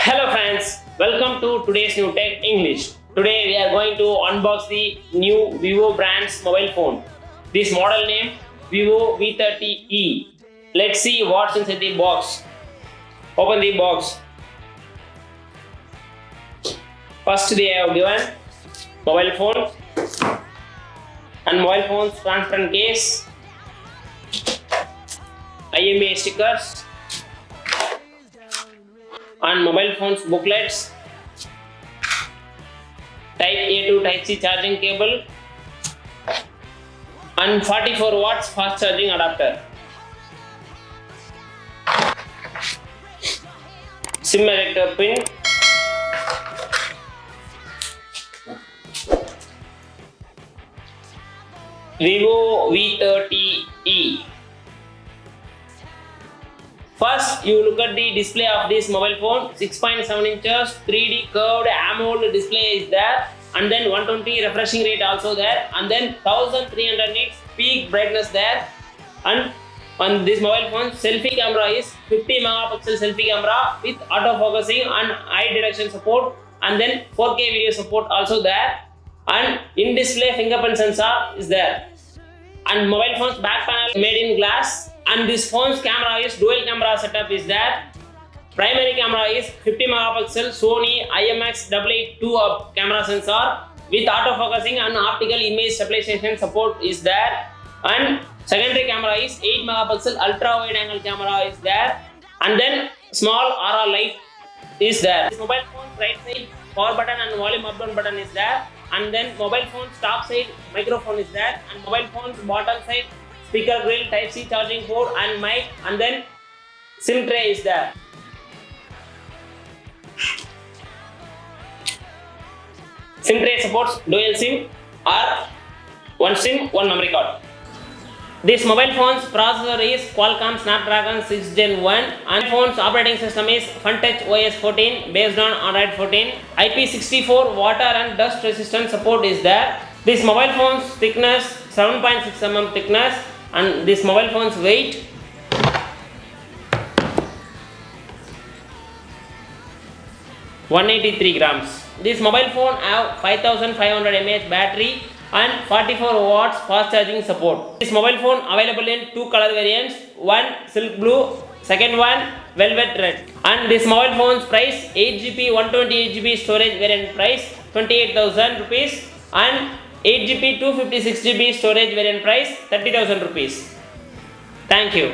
Hello friends, welcome to today's new tech English. Today we are going to unbox the new Vivo brand's mobile phone. This model name Vivo V30e. Let's see what's inside the box. Open the box. First they have given mobile phone and mobile phone's transparent case, IMEI stickers and mobile phones booklets, Type A to Type C charging cable and 44 watts fast charging adapter. SIM ejector pin, Vivo V30e. First, you look at the display of this mobile phone. 6.7 inches 3D curved AMOLED display is there, and then 120 refreshing rate also there, and then 1300 nits peak brightness there. And on this mobile phone, selfie camera is 50 megapixel selfie camera with autofocusing and eye detection support, and then 4K video support also there, and in-display fingerprint sensor is there. And mobile phone's back panel made in glass, and this phone's camera is dual camera setup is there. Primary camera is 50 megapixel Sony IMX882 camera sensor with autofocusing and optical image stabilization support is there. And secondary camera is 8 megapixel ultra wide angle camera is there, and then small RR light is there. This mobile phone's right side power button and volume up down button is there, and then mobile phone's top side microphone is there, and mobile phone's bottom side speaker grill, Type C charging port and mic, and then SIM tray is there. SIM tray supports dual SIM or one SIM, one memory card. This mobile phone's processor is Qualcomm Snapdragon 6 Gen 1, and phone's operating system is FunTouch OS 14 based on Android 14. IP64 water and dust resistant support is there. This mobile phone's thickness 7.6 mm thickness, and this mobile phone's weight 183 grams. This mobile phone have 5500 mAh battery and 44 watts fast charging support. This mobile phone available in two color variants, one silk blue, second one velvet red. And this mobile phone's price 8GB 128GB storage variant price 28,000 rupees, and 8GB 256GB storage variant price 30,000 rupees. Thank you.